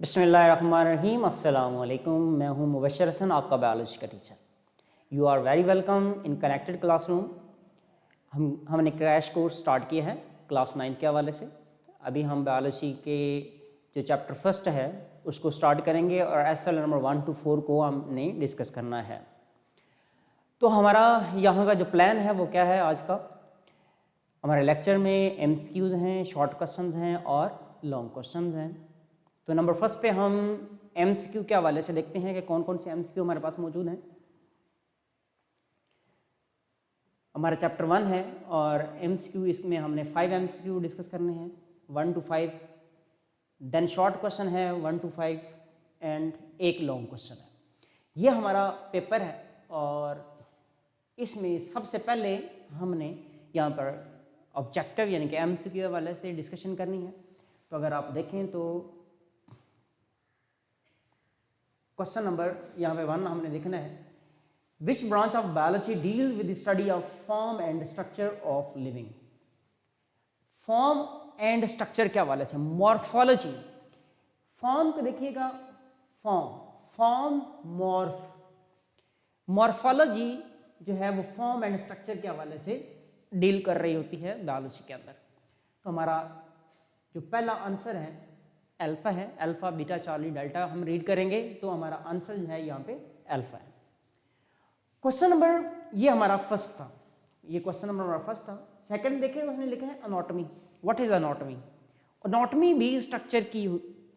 बिस्मिल्लाहिर्रहमानिर्रहीम अस्सलाम वालेकुम। मैं हूं मुबश्शिर हसन, आपका बायोलॉजी का teacher. You are very welcome in connected classroom. हमने क्रैश कोर्स स्टार्ट किया है क्लास 9 के हवाले से। अभी हम बायोलॉजी के जो चैप्टर फर्स्ट है उसको स्टार्ट करेंगे और एसएल नंबर 1 to 4 को हमने डिस्कस करना है। तो हमारा यहाँ का जो प्लान है वो क्या है आज का? हमारे लेक्चर में एमसीक्यूज़ हैं, शॉर्ट क्वेश्चंस हैं और लॉन्ग क्वेश्चंस हैं। तो नंबर फर्स्ट पे हम एमसीक्यू के हवाले से देखते हैं कि कौन कौन से एमसीक्यू हमारे पास मौजूद हैं। हमारा चैप्टर 1 है और एमसीक्यू इसमें हमने 5 एमसीक्यू डिस्कस करने हैं, 1 to 5। देन शॉर्ट क्वेश्चन है 1 to 5 एंड एक लॉन्ग क्वेश्चन है। ये हमारा पेपर है और इसमें सबसे पहले हमने यहाँ पर ऑब्जेक्टिव यानी कि एमसीक्यू के हवाले से डिस्कशन करनी है। तो अगर आप देखें तो क्वेश्चन नंबर यहाँ पे 1 हमने देखना है, which branch of biology deal with the study of form and structure of living. Form and structure के हवाले से मॉर्फोलॉजी। फॉर्म को देखिएगा, फॉर्म मॉर्फोलॉजी जो है वो फॉर्म एंड स्ट्रक्चर के हवाले से डील कर रही होती है बायोलॉजी के अंदर। तो हमारा जो पहला आंसर है अल्फा है, अल्फा बीटा चार्ली डेल्टा हम रीड करेंगे तो हमारा आंसर जो है यहाँ पे अल्फा है। क्वेश्चन नंबर ये हमारा फर्स्ट था, ये क्वेश्चन नंबर हमारा फर्स्ट था। सेकंड देखें, उसने लिखा है अनॉटमी। What is अनॉटमी? अनॉटमी भी स्ट्रक्चर की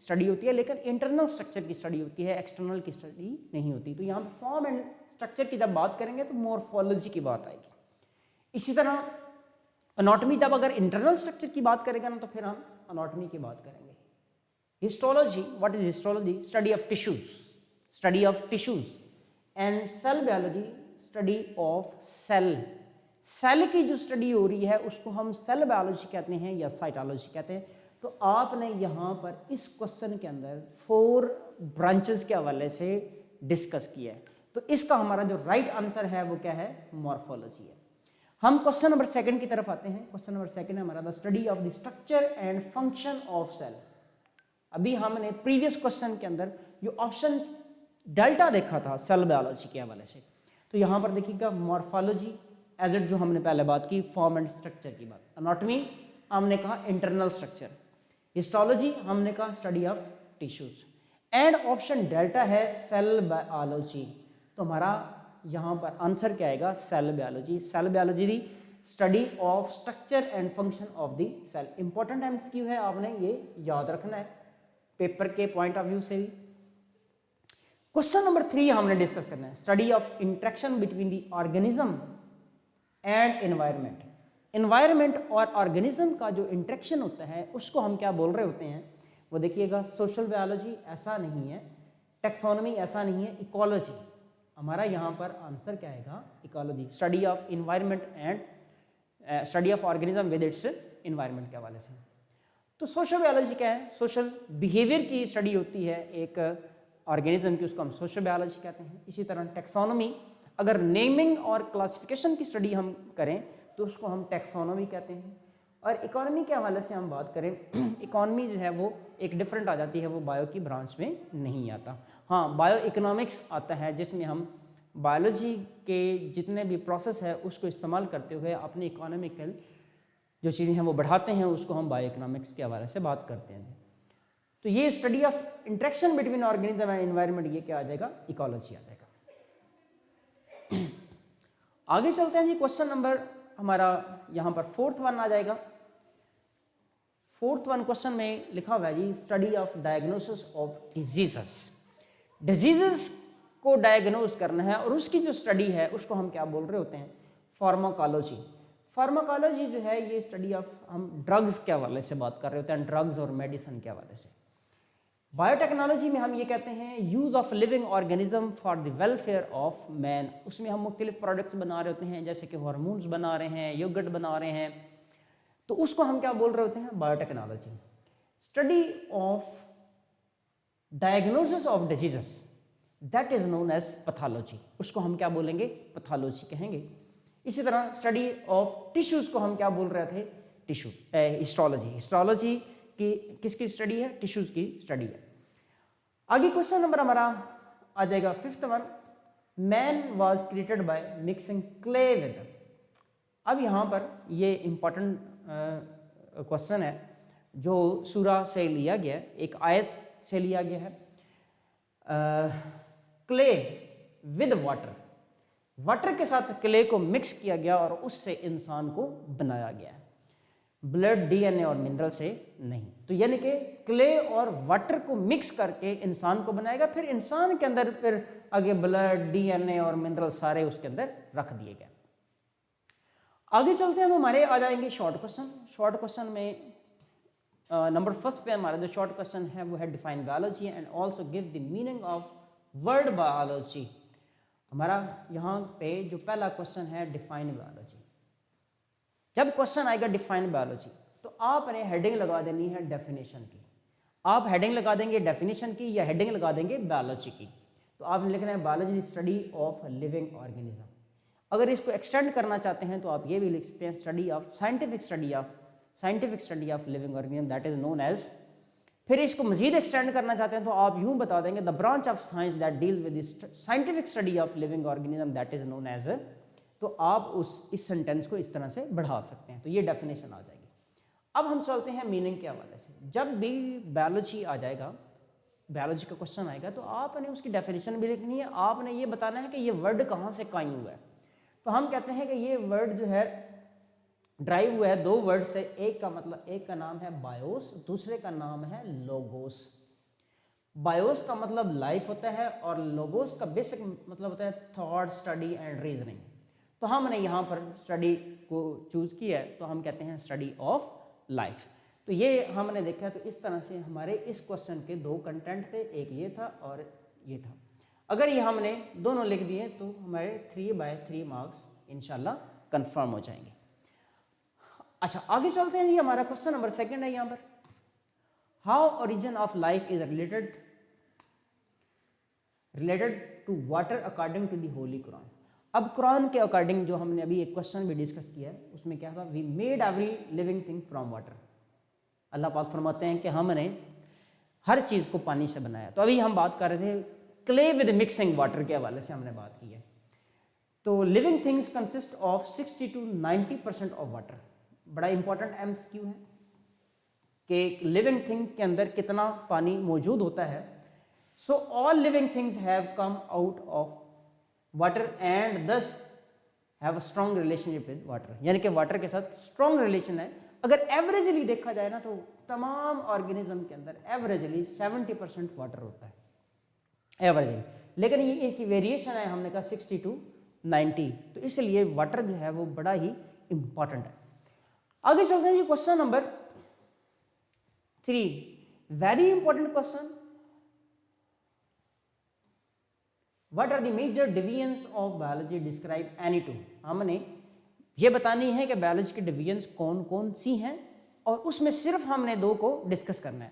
स्टडी होती है लेकिन इंटरनल स्ट्रक्चर की स्टडी होती है, एक्सटर्नल की स्टडी नहीं होती। तो यहाँ पे फॉर्म एंड स्ट्रक्चर की जब बात करेंगे तो मॉर्फोलॉजी की बात आएगी। इसी तरह अनॉटमी जब अगर इंटरनल स्ट्रक्चर की बात करेंगे ना तो फिर हम अनॉटमी की बात करेंगे। Histology, what is histology? Study of tissues and cell biology, study of cell की जो स्टडी हो रही है उसको हम सेल बायोलॉजी कहते हैं या साइटोलॉजी कहते हैं। तो आपने यहाँ पर इस क्वेश्चन के अंदर 4 ब्रांचेस के हवाले से डिस्कस किया है। तो इसका हमारा जो राइट आंसर है वो क्या है? मॉर्फोलॉजी है। हम क्वेश्चन नंबर 2 की तरफ आते हैं। क्वेश्चन नंबर 2 है हमारा the study of the structure and function of cell. अभी हमने प्रीवियस क्वेश्चन के अंदर जो ऑप्शन डेल्टा देखा था सेल बायोलॉजी के हवाले से, तो यहाँ पर देखिएगा मॉर्फोलॉजी एज इट जो हमने पहले बात की फॉर्म एंड स्ट्रक्चर की बात, अनॉटमी हमने कहा इंटरनल स्ट्रक्चर, हिस्टोलॉजी हमने कहा study of tissues and option delta है सेल बायोलॉजी। तो हमारा यहाँ पर आंसर क्या आएगा? Cell biology. Cell biology the study of structure and function of the cell. Important MCQ है, आपने ये याद रखना है पेपर के पॉइंट ऑफ व्यू से भी। क्वेश्चन नंबर 3 हमने डिस्कस करना है, study of interaction between the organism and environment. Environment और ऑर्गेनिज्म का जो इंटरेक्शन होता है उसको हम क्या बोल रहे होते हैं? वो देखिएगा सोशल बायोलॉजी ऐसा नहीं है, टेक्सोनॉमी ऐसा नहीं है, इकोलॉजी। हमारा यहाँ पर आंसर क्या आएगा? Ecology, study of environment and study of organism with its environment के हवाले से। तो सोशल बायोलॉजी क्या है? सोशल बिहेवियर की स्टडी होती है एक ऑर्गेनिज्म की, उसको हम सोशल बायोलॉजी कहते हैं। इसी तरह टेक्सोनॉमी, अगर नेमिंग और क्लासिफिकेशन की स्टडी हम करें तो उसको हम टेक्सोनॉमी कहते हैं। और इकोनॉमी के हवाले से हम बात करें, इकोनॉमी जो है वो एक डिफरेंट आ जाती है, वो बायो की ब्रांच में नहीं आता। हाँ, बायो इकोनॉमिक्स आता है जिसमें हम बायोलॉजी के जितने भी प्रोसेस है उसको इस्तेमाल करते हुए अपने इकोनॉमिकल जो चीज़ें हैं वो बढ़ाते हैं, उसको हम बायो इकोनॉमिक्स के हवाले से बात करते हैं। तो ये study of interaction between organism and environment, ये क्या आ जाएगा? इकोलॉजी आ जाएगा। आगे चलते हैं जी। क्वेश्चन नंबर हमारा यहाँ पर 4th वन आ जाएगा। 4th वन क्वेश्चन में लिखा हुआ है जी, study of diagnosis of diseases. Diseases को डायग्नोज करना है और उसकी जो स्टडी है उसको हम क्या बोल रहे होते हैं? फार्माकोलॉजी। फार्माकोलॉजी जो है ये स्टडी ऑफ, हम ड्रग्स के हवाले से बात कर रहे होते हैं, ड्रग्स और मेडिसिन के हवाले से। बायोटेक्नोलॉजी में हम ये कहते हैं use of living organism for the welfare of man. उसमें हम मुख्तलिफ प्रोडक्ट्स बना रहे होते हैं, जैसे कि हार्मोन्स बना रहे हैं, योगर्ट बना रहे हैं, तो उसको हम क्या बोल रहे होते हैं? Biotechnology. Study of diagnosis of diseases, that is known as pathology. उसको हम क्या बोलेंगे? पैथोलॉजी कहेंगे। इसी तरह स्टडी ऑफ टिश्यूज को हम क्या बोल रहे थे? हिस्टोलॉजी। हिस्टोलॉजी की किसकी स्टडी है? टिश्यूज की स्टडी है। आगे क्वेश्चन नंबर हमारा आ जाएगा 5th one, man was created by mixing clay with. अब यहाँ पर ये इंपॉर्टेंट क्वेश्चन है जो सूरा से लिया गया है, एक आयत से लिया गया है। क्ले विद वाटर, वाटर के साथ क्ले को मिक्स किया गया और उससे इंसान को बनाया गया है, ब्लड, डीएनए और मिनरल से नहीं। तो यानी कि क्ले और वाटर को मिक्स करके इंसान को बनाएगा, फिर इंसान के अंदर फिर आगे ब्लड, डीएनए और मिनरल सारे उसके अंदर रख दिए गए। आगे चलते हैं तो हमारे आ जाएंगे शॉर्ट क्वेश्चन। शॉर्ट क्वेश्चन में नंबर 1 पे हमारा जो शॉर्ट क्वेश्चन है वो है define biology and also give the meaning of word biology. हमारा यहाँ पे जो पहला क्वेश्चन है डिफाइन बायोलॉजी। जब क्वेश्चन आएगा डिफाइन बायोलॉजी तो आपने हेडिंग लगा देनी है डेफिनेशन की। आप हेडिंग लगा देंगे डेफिनेशन की या हेडिंग लगा देंगे बायोलॉजी की। तो आपने लिखना है biology study of living organism. अगर इसको एक्सटेंड करना चाहते हैं तो आप ये भी लिख सकते हैं study of scientific study of living organism that is known as. फिर इसको मजीद एक्सटेंड करना चाहते हैं तो आप यूं बता देंगे the branch of science that deals with scientific study of living organism that is known as. तो आप इस सेंटेंस को इस तरह से बढ़ा सकते हैं, तो ये डेफिनेशन आ जाएगी। अब हम चलते हैं मीनिंग के हवाले से। जब भी बायोलॉजी आ जाएगा, बायोलॉजी का क्वेश्चन आएगा तो आपने उसकी डेफिनेशन भी लिखनी है। आपने ये बताना है कि ये वर्ड कहाँ से कायम हुआ है। तो हम कहते हैं कि ये वर्ड जो है ड्राइव हुआ है 2 वर्ड से। एक का नाम है बायोस, दूसरे का नाम है लोगोस। बायोस का मतलब लाइफ होता है और लोगोस का बेसिक मतलब होता है थॉट, स्टडी एंड रीजनिंग। तो हमने यहाँ पर स्टडी को चूज किया है तो हम कहते हैं स्टडी ऑफ लाइफ। तो ये हमने देखा। तो इस तरह से हमारे इस क्वेश्चन के 2 कंटेंट थे, एक ये था और ये था। अगर ये हमने दोनों लिख दिए तो हमारे 3/3 मार्क्स इंशाल्लाह कंफर्म हो जाएंगे। अच्छा, आगे चलते हैं। ये हमारा क्वेश्चन नंबर 2 है यहाँ पर। How origin of life is related to water according to the holy Quran. अब कुरान के अकॉर्डिंग जो हमने अभी एक क्वेश्चन भी डिस्कस किया है उसमें क्या था, we made every living thing from water. अल्लाह पाक फरमाते हैं कि हमने हर चीज़ को पानी से बनाया। तो अभी हम बात कर रहे थे क्ले विद मिक्सिंग वाटर के हवाले से हमने बात की है। तो living things consist of 60 to 90% of water. बड़ा इंपॉर्टेंट MCQ है कि लिविंग थिंग के अंदर कितना पानी मौजूद होता है। So all living things have come out of water and these have a strong relationship with water. यानी कि वाटर के साथ स्ट्रॉन्ग रिलेशन है। अगर एवरेजली देखा जाए ना तो तमाम ऑर्गेनिज्म के अंदर एवरेजली 70% वाटर होता है एवरेजली, लेकिन ये एक वेरिएशन है, हमने कहा 60 to 90। तो इसलिए वाटर जो है वो बड़ा ही इंपॉर्टेंट है। आगे चलते हैं जी question number 3, very important question. What are the major divisions of biology, describe any two. हमने ये बतानी है कि बायोलॉजी की डिवीजन्स कौन कौन सी हैं और उसमें सिर्फ हमने 2 को डिस्कस करना है।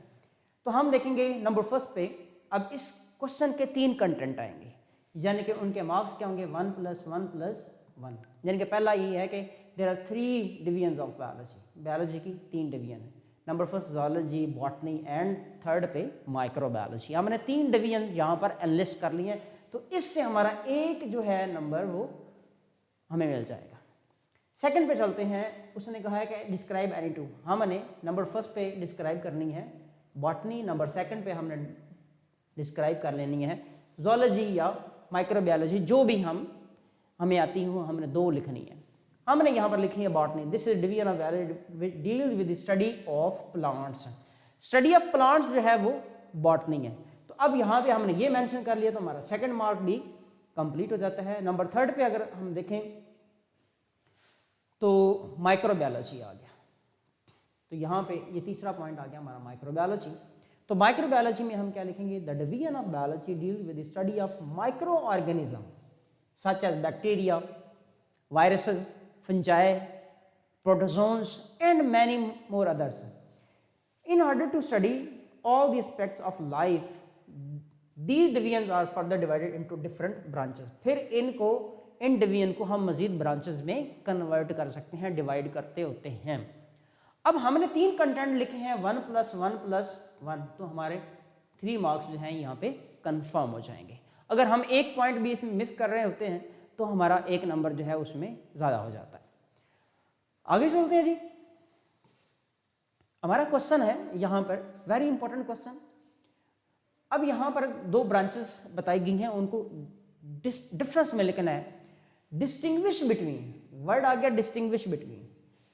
तो हम देखेंगे नंबर 1 पे। अब इस क्वेश्चन के 3 कंटेंट आएंगे, यानी कि उनके मार्क्स क्या होंगे 1 + 1 + 1। यानी कि पहला ये है कि there are 3 divisions of biology. Biology की 3 डिवीजन है। Number 1 zoology, botany and 3rd पे माइक्रोबायोलॉजी। हमने 3 डिवीजन यहाँ पर एनलिस्ट कर लिए हैं। तो इससे हमारा एक जो है नंबर वो हमें मिल जाएगा। सेकंड पे चलते हैं। उसने कहा है कि डिस्क्राइब एनी टू। हमने नंबर 1 पे डिस्क्राइब करनी है बॉटनी, नंबर 2 पे हमने डिस्क्राइब कर लेनी है ज़ूलॉजी या माइक्रोबायोलॉजी, जो भी हमें आती है वो हमने 2 लिखनी है। हमने यहाँ पर लिखी है botany. This is division of biology deals with study of plants. Study of plants जो है वो बॉटनी है। तो अब यहाँ पे हमने ये मेंशन कर लिया तो हमारा 2nd मार्क भी कंप्लीट हो जाता है। नंबर 3rd पे अगर हम देखें तो माइक्रोबायोलॉजी आ गया। तो यहाँ पे ये तीसरा पॉइंट आ गया हमारा माइक्रोबायोलॉजी। तो माइक्रोबायोलॉजी में हम क्या लिखेंगे, the division of biology deals with study of microorganism such as bacteria, viruses, fungi, protozoans and many more others. In order to study all the aspects of life, these divisions are further divided into different branches. फिर in division को हम मजीद branches में convert कर सकते हैं, divide करते होते हैं। अब हमने 3 कंटेंट लिखे हैं 1 + 1 + 1। तो हमारे 3 मार्क्स जो हैं यहाँ पे कंफर्म हो जाएंगे। अगर हम एक पॉइंट भी इसमें मिस कर रहे होते हैं तो हमारा 1 नंबर जो है उसमें ज़्यादा हो जाता है। आगे चलते हैं जी। हमारा क्वेश्चन है यहाँ पर वेरी इंपॉर्टेंट क्वेश्चन। अब यहाँ पर 2 ब्रांचेस बताई गई हैं, उनको डिफरेंस में लिखना है। डिस्टिंग्विश बिटवीन, वर्ड आ गया distinguish between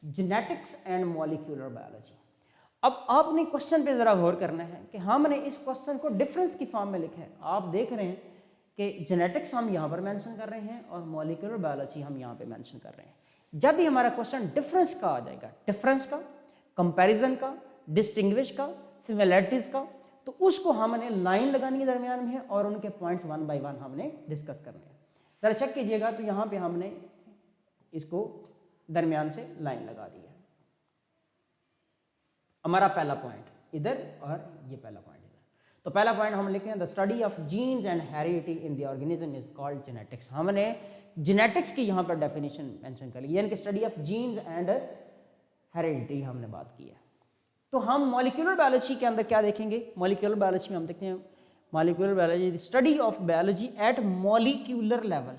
genetics and molecular biology. अब आपने क्वेश्चन पे जरा गौर करना है कि हमने इस क्वेश्चन को डिफरेंस की फॉर्म में लिखा है। आप देख रहे हैं कि जेनेटिक्स हम यहाँ पर मेंशन कर रहे हैं और मॉलिक्यूलर बायोलॉजी हम यहाँ पे मेंशन कर रहे हैं। जब भी हमारा क्वेश्चन डिफरेंस का आ जाएगा, डिफरेंस का, कंपैरिजन का, डिस्टिंग्विश का, सिमिलैरिटीज का, तो उसको हमने लाइन लगानी है दरमियान में और उनके पॉइंट्स 1 बाय 1 हमने डिस्कस करने हैं। जरा चेक कीजिएगा तो यहाँ पे हमने इसको दरमियान से लाइन लगा दी है। हमारा पहला पॉइंट इधर और ये पहला पॉइंट इधर। तो पहला पॉइंट हम लिखते हैं the study of genes and heredity in the organism is called genetics. हमने जेनेटिक्स की यहाँ पर डेफिनेशन मेंशन कर ली, यानी कि study of genes and heredity हमने बात की है। तो हम मॉलिक्यूलर बायोलॉजी के अंदर क्या देखेंगे? मॉलिक्यूलर बायोलॉजी में हम देखते हैं molecular biology study of biology eight molecular level,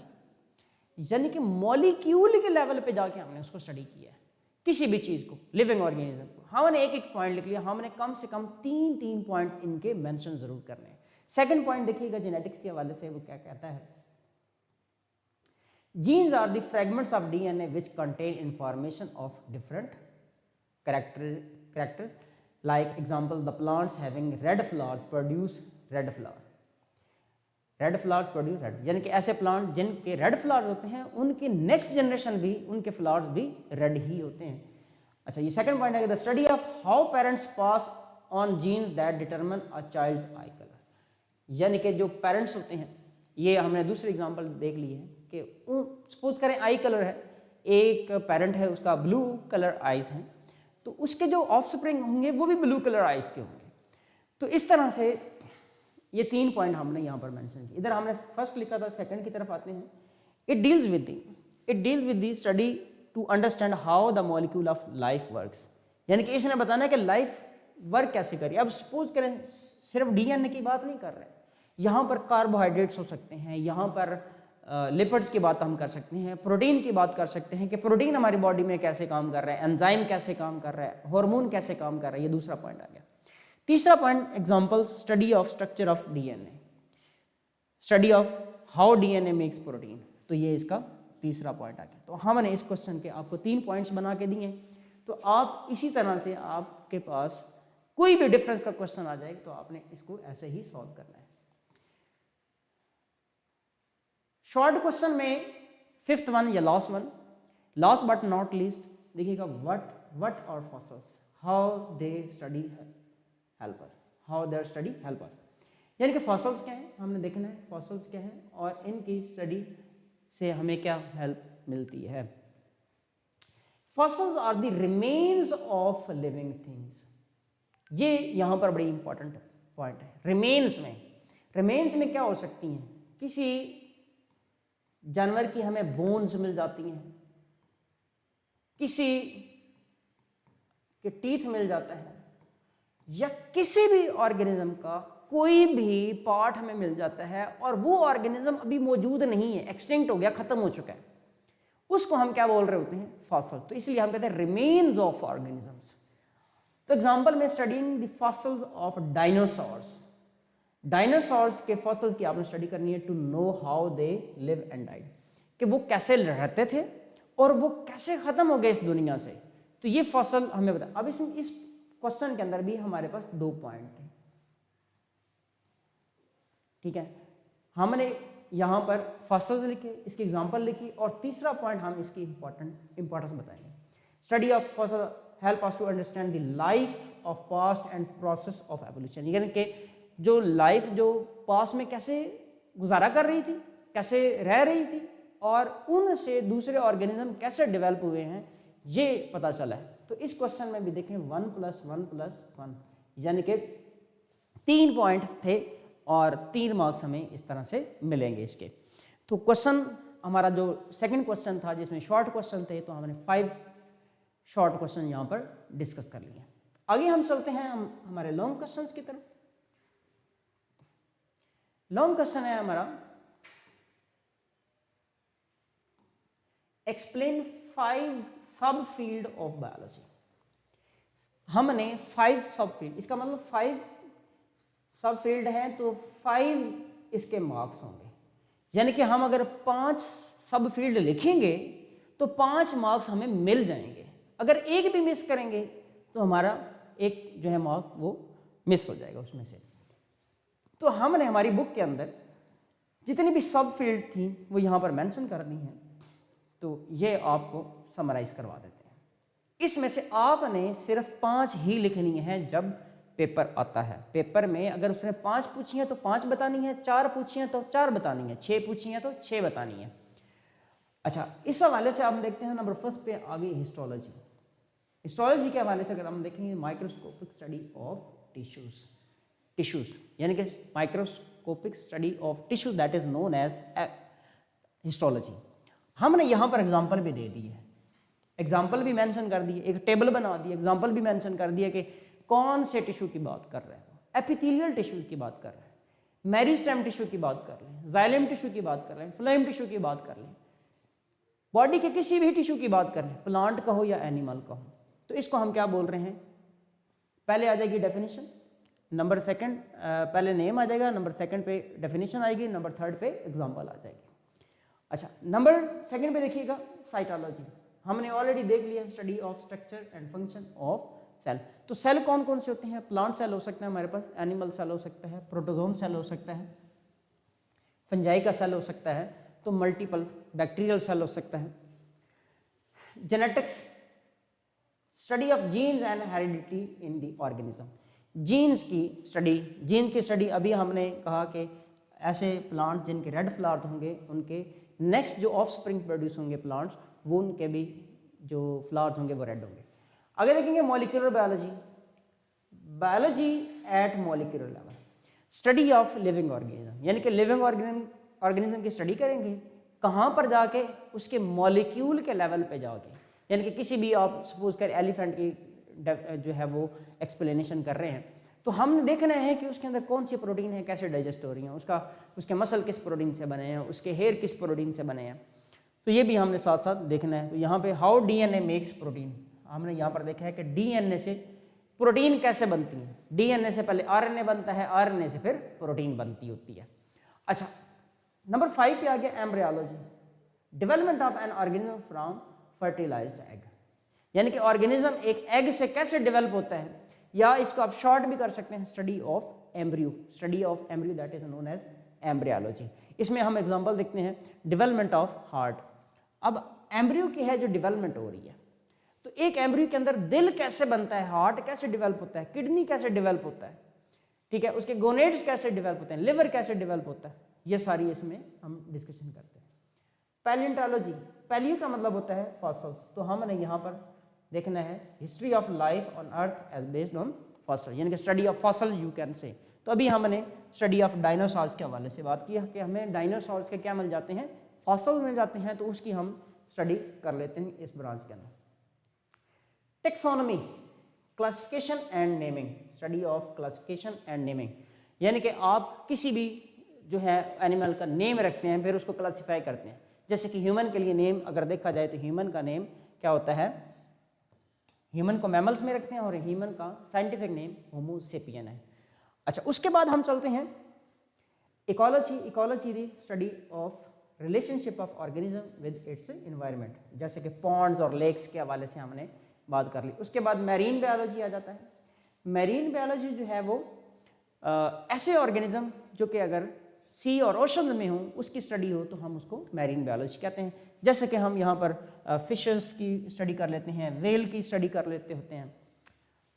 यानी कि मॉलिक्यूल के लेवल पे जाके हमने उसको स्टडी किया है किसी भी चीज़ को, लिविंग ऑर्गेनिज्म को। हमने एक एक पॉइंट लिख लिया, हमने कम से कम 3 पॉइंट इनके मेंशन जरूर करने हैं। सेकंड पॉइंट देखिएगा जेनेटिक्स के हवाले से, वो क्या कहता है? Genes are the fragments of DNA which contain information of different characters like example the plants having red flowers produce red flower, red flowers produce red, यानी कि ऐसे प्लांट जिनके रेड फ्लावर्स होते हैं उनके नेक्स्ट जनरेशन भी उनके flowers भी रेड ही होते हैं। अच्छा, ये सेकंड पॉइंट है the study of how parents pass on genes that determine a child's eye colour, यानी कि जो पेरेंट्स होते हैं, ये हमने दूसरी एग्जांपल देख ली है कि सपोज करें आई कलर है, एक पेरेंट है उसका ब्लू कलर आइज हैं, तो उसके जो ऑफस्प्रिंग होंगे वो भी ब्लू कलर आइज के होंगे। तो इस तरह से ये 3 पॉइंट हमने यहाँ पर मेंशन किए। इधर हमने फर्स्ट लिखा था, सेकंड की तरफ आते हैं। It deals with the study to understand how the molecule of life works, यानी कि इसने बताना है कि लाइफ वर्क कैसे करिए। अब सपोज करें सिर्फ डीएनए की बात नहीं कर रहे, यहाँ पर कार्बोहाइड्रेट्स हो सकते हैं, यहाँ पर लिपिड्स की बात हम कर सकते हैं, प्रोटीन की बात कर सकते हैं कि प्रोटीन हमारी बॉडी में कैसे काम कर रहा है, एंजाइम कैसे काम कर रहा है, हार्मोन कैसे काम कर रहा है। ये दूसरा पॉइंट आ गया। तीसरा point example study of structure of DNA, study of how DNA makes protein, तो ये इसका तीसरा पॉइंट आ गया। तो हमने इस क्वेश्चन के आपको 3 पॉइंट्स बना के दिए हैं। तो आप इसी तरह से आपके पास कोई भी डिफरेंस का क्वेश्चन आ जाए तो आपने इसको ऐसे ही सॉल्व करना है। शॉर्ट क्वेश्चन में 5th वन या लास्ट बट नॉट लीस्ट देखिएगा, व्हाट और fossils, how they study help us, how there study help us, यानी कि फॉसिल्स क्या है हमने देखना है, फॉसिल्स क्या है और इनकी स्टडी से हमें क्या हेल्प मिलती है। Fossils are the remains of living things, ये यहां पर बड़ी इंपॉर्टेंट पॉइंट है। रिमेन्स में क्या हो सकती हैं? किसी जानवर की हमें बोन्स मिल जाती हैं, किसी के टीथ मिल जाता है, या किसी भी ऑर्गेनिज्म का कोई भी पार्ट हमें मिल जाता है और वो ऑर्गेनिज्म अभी मौजूद नहीं है, एक्सटिंक्ट हो गया, खत्म हो चुका है, उसको हम क्या बोल रहे होते हैं? फॉसिल। तो इसलिए हम कहते हैं रिमेन्स ऑफ ऑर्गेनिजम्स। तो एग्जांपल में studying the fossils of dinosaurs, dinosaurs के फॉसिल्स की आपने स्टडी करनी है to know how they live and died, कि वो कैसे रहते थे और वो कैसे खत्म हो गए इस दुनिया से। तो ये फॉसिल हमें बता। अब इस क्वेश्चन के अंदर भी हमारे पास 2 पॉइंट थे, ठीक है। हमने यहाँ पर फॉसिल्स लिखे, इसकी एग्जांपल लिखी और तीसरा पॉइंट हम इसकी इंपॉर्टेंस बताएंगे। Study of fossil help us to understand the life of past and process of evolution, यानी कि जो लाइफ जो पास्ट में कैसे गुजारा कर रही थी, कैसे रह रही थी और उनसे दूसरे ऑर्गेनिज्म कैसे डेवलप हुए हैं, ये पता चला है। तो इस क्वेश्चन में भी देखें 1 + 1 + 1, यानी कि 3 पॉइंट थे और 3 मार्क्स हमें इस तरह से मिलेंगे इसके। तो क्वेश्चन हमारा जो सेकंड क्वेश्चन था जिसमें शॉर्ट क्वेश्चन थे, तो हमने 5 शॉर्ट क्वेश्चन यहाँ पर डिस्कस कर लिए। आगे हम चलते हैं हमारे लॉन्ग क्वेश्चंस की तरफ। लॉन्ग क्वेश्चन है हमारा, एक्सप्लेन 5 सब फील्ड ऑफ बायोलॉजी। हमने 5 सब फील्ड, इसका मतलब 5 सब फील्ड है तो 5 इसके मार्क्स होंगे, यानी कि हम अगर 5 सब फील्ड लिखेंगे तो 5 मार्क्स हमें मिल जाएंगे। अगर एक भी मिस करेंगे तो हमारा एक जो है मार्क वो मिस हो जाएगा उसमें से। तो हमने हमारी बुक के अंदर जितनी भी सब फील्ड थी वो यहाँ पर मेंशन कर दी हैं, तो ये आपको समराइज करवा देते हैं। इसमें से आपने सिर्फ 5 ही लिखनी है जब पेपर आता है। पेपर में अगर उसने 5 पूछी हैं तो 5 बतानी है, 4 पूछी हैं तो 4 बतानी है, 6 पूछी हैं तो 6 बतानी है। अच्छा, इस हवाले से हम देखते हैं नंबर फर्स्ट पे आ गई हिस्टोलॉजी। हिस्टोलॉजी के हवाले से अगर हम देखेंगे माइक्रोस्कोपिक स्टडी ऑफ टिश्यूज, यानी कि microscopic study of tissue that is known as histology. हमने यहाँ पर एग्जाम्पल भी दे दी है, एग्जाम्पल भी मेंशन कर दिए, एक टेबल बना दी, एग्जाम्पल भी मेंशन कर दिया कि कौन से टिश्यू की बात कर रहे हैं। एपिथेलियल टिश्यू की बात कर रहे हैं, मेरिस्टेम टिश्यू की बात कर रहे हैं, जाइलम टिश्यू की बात कर रहे हैं, फ्लोएम टिश्यू की बात कर रहे हैं, बॉडी के किसी भी टिश्यू की बात कर रहे हैं, प्लांट का हो या एनिमल का हो, तो इसको हम क्या बोल रहे हैं। पहले आ जाएगी डेफिनेशन, नंबर सेकंड पहले नेम आ जाएगा, नंबर सेकंड पे डेफिनेशन आएगी, नंबर थर्ड पे एग्जाम्पल आ जाएगी। अच्छा, नंबर सेकंड पे देखिएगा साइटोलॉजी। हमने ऑलरेडी देख लिया study of structure and function of cell. तो सेल कौन कौन से होते हैं, प्लांट सेल हो सकता है हमारे पास, एनिमल सेल हो सकता है, प्रोटोजोन सेल हो सकता है, फंजाई का सेल हो सकता है, तो मल्टीपल बैक्टीरियल सेल हो सकता है। Genetics, study of genes and heredity in the organism. Genes की स्टडी अभी हमने कहा कि ऐसे प्लांट जिनके रेड फ्लावर होंगे उनके नेक्स्ट जो ऑफ स्प्रिंग प्रोड्यूस होंगे प्लांट्स, वो उनके भी जो फ्लावर्स होंगे वो रेड होंगे। आगे देखेंगे molecular biology, biology eight molecular level, study of living organism, यानी कि लिविंग ऑर्गेनिज्म की स्टडी करेंगे कहाँ पर जाके, उसके मॉलिक्यूल के लेवल पे जाके, यानी कि किसी भी आप सपोज कर एलिफेंट की जो है वो एक्सप्लेनेशन कर रहे हैं, तो हमने देखना है कि उसके अंदर कौन सी प्रोटीन है, कैसे डाइजेस्ट हो रही हैं, उसके मसल किस प्रोटीन से बने हैं, उसके हेयर किस प्रोटीन से बने हैं, तो ये भी हमने साथ साथ देखना है। तो यहाँ पे हाउ डीएनए मेक्स प्रोटीन, हमने यहाँ पर देखा है कि डीएनए से प्रोटीन कैसे बनती है। डीएनए से पहले आरएनए बनता है, आरएनए से फिर प्रोटीन बनती होती है। अच्छा, नंबर 5 पे आ गया embryology, development of an organism from fertilised egg, यानी कि ऑर्गेनिज्म एक एग से कैसे डेवलप होता है, या इसको आप शॉर्ट भी कर सकते हैं study of embryo, study of embryo that is known as embryology. इसमें हम एग्जांपल देखते हैं डेवलपमेंट ऑफ हार्ट। अब एम्ब्रियो की है जो डेवलपमेंट हो रही है, तो एक एम्ब्रियो के अंदर दिल कैसे बनता है, हार्ट कैसे डेवलप होता है, किडनी कैसे डेवलप होता है, ठीक है, उसके गोनेड्स कैसे डेवलप होते हैं, लिवर कैसे डेवलप होता है, ये सारी इसमें हम डिस्कशन करते हैं। पैलियोंटोलॉजी, पैलियो का मतलब होता है फॉसिल्स, तो हमने यहाँ पर देखना है history of life on earth as based on fossil, यानी कि study of fossil you can say. तो अभी हमने स्टडी ऑफ डायनासोर्स के हवाले से बात की है कि हमें डायनासोर्स के क्या मिल जाते हैं, फॉसिल मिल जाते हैं, तो उसकी हम स्टडी कर लेते हैं इस ब्रांच के अंदर। Taxonomy, classification and naming, study of classification and naming, यानी कि आप किसी भी जो है एनिमल का नेम रखते हैं फिर उसको क्लासिफाई करते हैं। जैसे कि ह्यूमन के लिए नेम अगर देखा जाए तो ह्यूमन का नेम क्या होता है, ह्यूमन को मैमल्स में रखते हैं और ह्यूमन का साइंटिफिक नेम होमो सेपियन है। अच्छा, उसके बाद हम चलते हैं ecology, ecology the study of relationship of organism with its environment, जैसे कि पॉन्ड्स और लेक्स के हवाले से हमने बात कर ली। उसके बाद मैरीन बायोलॉजी आ जाता है। मैरीन बायोलॉजी जो है वो ऐसे ऑर्गेनिज्म जो कि अगर सी और ओशन में हो उसकी स्टडी हो तो हम उसको मैरीन बायोलॉजी कहते हैं। जैसे कि हम यहाँ पर फिशर्स की स्टडी कर लेते हैं, वेल की स्टडी कर लेते होते हैं।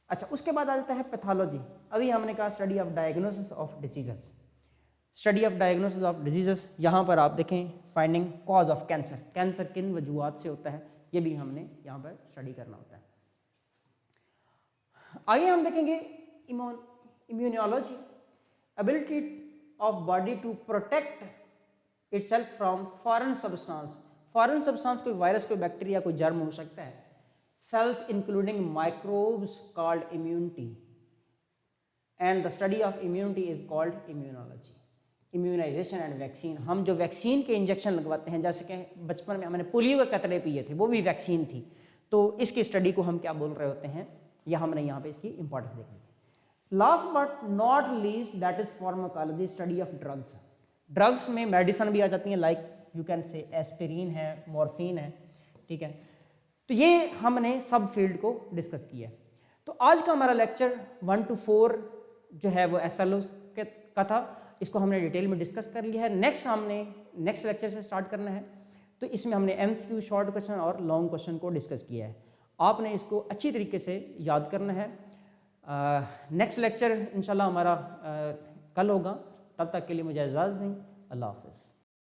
अच्छा, उसके बाद आ जाता है पैथोलॉजी। अभी हमने कहा study of diagnosis of diseases, study of diagnosis of diseases, यहाँ पर आप देखें finding cause of cancer, cancer किन वजूहात से होता है, ये भी हमने यहाँ पर स्टडी करना होता है। आइए हम देखेंगे immunology, ability of body to protect itself from foreign substance. Foreign substance कोई वायरस, कोई बैक्टीरिया, कोई जर्म हो सकता है। Cells including microbes called immunity, and the study of immunity is called immunology. Immunisation and vaccine, हम जो vaccine के injection लगवाते हैं, जैसे कि बचपन में हमने पोलियो के कतरे पिए थे, वो भी वैक्सीन थी, तो इसकी स्टडी को हम क्या बोल रहे होते हैं, या हमने यहाँ पे इसकी इंपॉर्टेंस देखनी है। Last but not least that is pharmacology, study of drugs. Drugs में मेडिसिन भी आ जाती हैं, लाइक यू कैन से एस्पिरिन है, मॉर्फिन है, ठीक है। तो ये हमने सब फील्ड को डिस्कस किया है। तो आज का हमारा लेक्चर 1 to 4 जो है वो SLO का था, इसको हमने डिटेल में डिस्कस कर लिया है। नेक्स्ट लेक्चर से स्टार्ट करना है, तो इसमें हमने MCQ, शॉर्ट क्वेश्चन और लॉन्ग क्वेश्चन को डिस्कस किया है। आपने इसको अच्छी तरीके से याद करना है। नेक्स्ट लेक्चर इंशाल्लाह हमारा कल होगा, तब तक के लिए मुझे इजाज़त दें। अल्लाह हाफ़िज़।